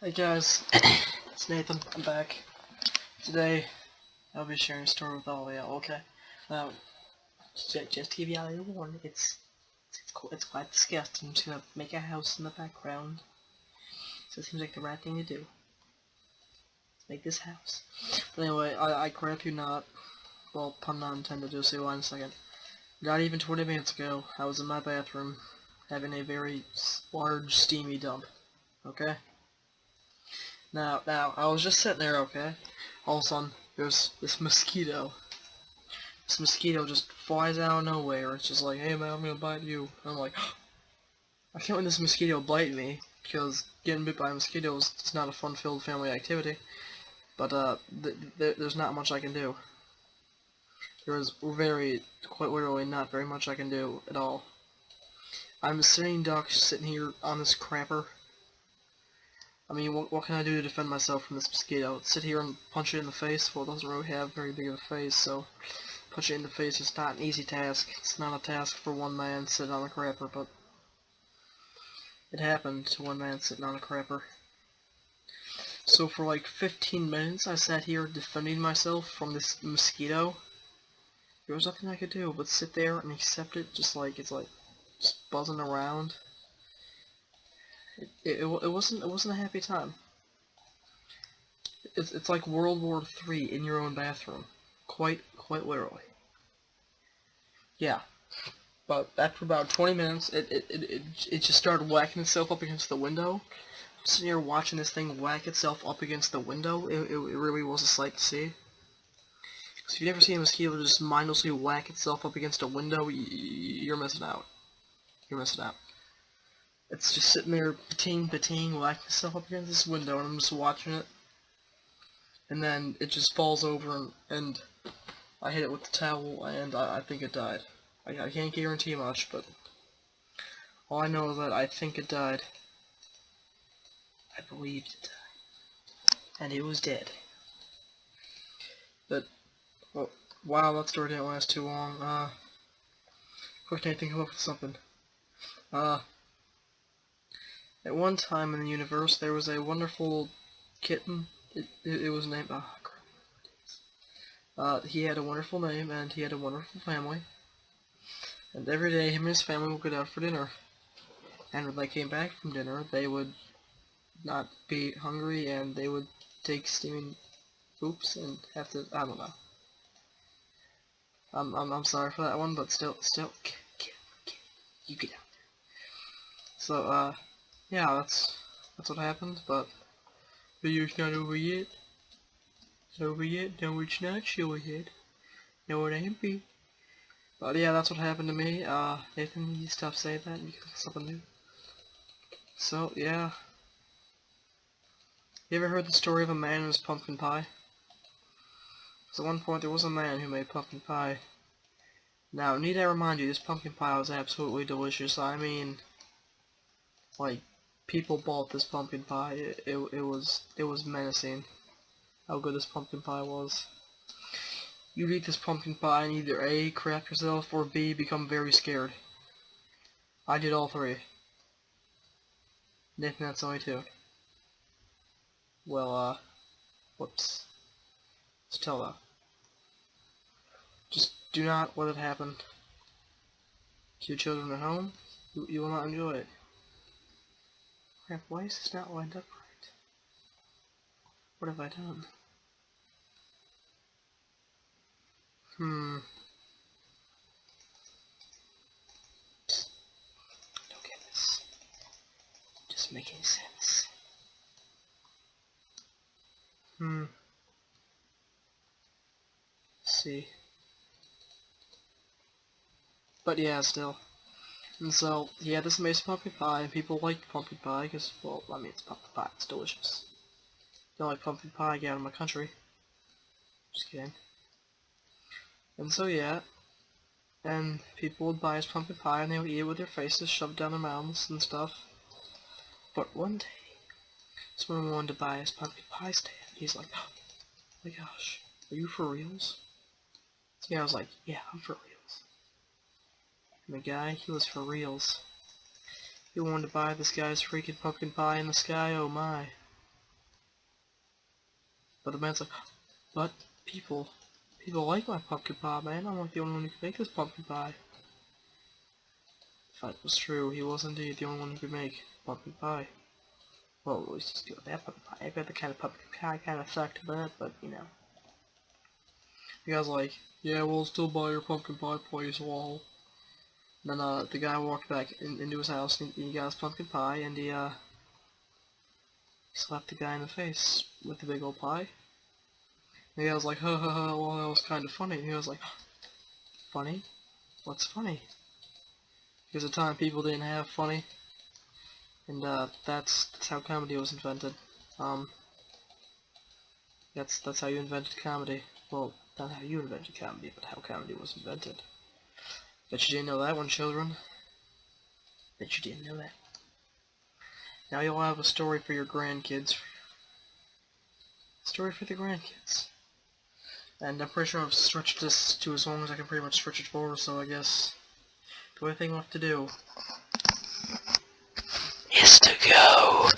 Hey guys, it's Nathan. I'm back. Today, I'll be sharing a story with all of y'all. Okay, now just to give y'all a warning, it's quite disgusting to make a house in the background. So it seems like the right thing to do. Let's make this house. But anyway, I crap you not. Well, pun not intended. You'll see why in a second. Not even 20 minutes ago, I was in my bathroom having a very large steamy dump. Okay. Now, I was just sitting there, okay? All of a sudden, there's this mosquito. This mosquito just flies out of nowhere. It's just like, hey man, I'm gonna bite you. And I'm like, I can't let this mosquito bite me, because getting bit by a mosquito is not a fun-filled family activity. But, there's not much I can do. There is quite literally not very much I can do at all. I'm a sitting duck sitting here on this crapper. I mean, what can I do to defend myself from this mosquito? Sit here and punch it in the face? Well, it doesn't really have very big of a face, so punch it in the face is not an easy task. It's not a task for one man sitting on a crapper, but it happened to one man sitting on a crapper. So for like 15 minutes, I sat here defending myself from this mosquito. There was nothing I could do but sit there and accept it, just buzzing around. It wasn't a happy time. It's like World War III in your own bathroom, quite literally. Yeah, but after about 20 minutes, it just started whacking itself up against the window. I'm sitting here watching this thing whack itself up against the window. It really was a sight to see. So if you've never seen a mosquito just mindlessly whack itself up against a window, you're missing out. You're missing out. It's just sitting there, pating, whacking itself up against this window, and I'm just watching it. And then it just falls over, and I hit it with the towel, and I think it died. I can't guarantee much, but all I know is that I think it died. I believed it died. And it was dead. But, well, wow, that story didn't last too long. Quick, Nathan, come up with something. At one time in the universe, there was a wonderful kitten. It was named, he had a wonderful name, and he had a wonderful family. And every day, him and his family would go out for dinner. And when they came back from dinner, they would not be hungry, and they would take steaming poops and have to, I don't know. I'm sorry for that one, but still, you get out there. So, yeah, that's what happened, but the video's not over yet. It's over yet? No, it's not show ahead. No, it ain't be. But yeah, that's what happened to me. Nathan, you stop saying that and you can something new. So, yeah. You ever heard the story of a man and his pumpkin pie? Because at one point there was a man who made pumpkin pie. Now, need I remind you, this pumpkin pie was absolutely delicious. I mean, like, people bought this pumpkin pie. It was menacing how good this pumpkin pie was. You'd eat this pumpkin pie and either A, crap yourself, or B, become very scared. I did all three. Nathan, that's only two. Well, whoops. Let's tell that. Just do not let it happen to your children at home. You will not enjoy it. Crap, why is this not lined up right? What have I done? Don't get this. Just making sense. Let's see. But yeah, still. And so, yeah, this makes pumpkin pie, and people like pumpkin pie, because, well, I mean, it's pumpkin pie, it's delicious. If you don't like pumpkin pie, get out of my country. Just kidding. And so, yeah, and people would buy his pumpkin pie, and they would eat it with their faces shoved down their mouths and stuff. But one day, someone wanted to buy his pumpkin pie stand. He's like, oh my gosh, are you for reals? So yeah, I was like, yeah, I'm for reals. And the guy, he was for reals. He wanted to buy this guy's freaking pumpkin pie in the sky, oh my. But the man's like, but people like my pumpkin pie, man. I'm not the only one who can make this pumpkin pie. If that was true, he was indeed the only one who could make pumpkin pie. Well, at least he's good at that pumpkin pie. I bet the kind of pumpkin pie kind of sucked, but you know. The guy's like, yeah, we'll still buy your pumpkin pie place, lol. Then the guy walked back into his house and he got his pumpkin pie and he slapped the guy in the face with the big old pie. And the guy was like, ha ha ha, well that was kind of funny. And he was like, funny? What's funny? Because at the time people didn't have funny. And that's how comedy was invented. That's how you invented comedy. Well, not how you invented comedy, but how comedy was invented. Bet you didn't know that one, children. Bet you didn't know that. Now you'll have a story for your grandkids. Story for the grandkids. And I'm pretty sure I've stretched this to as long as I can pretty much stretch it forward, so I guess the only thing left to do is to go.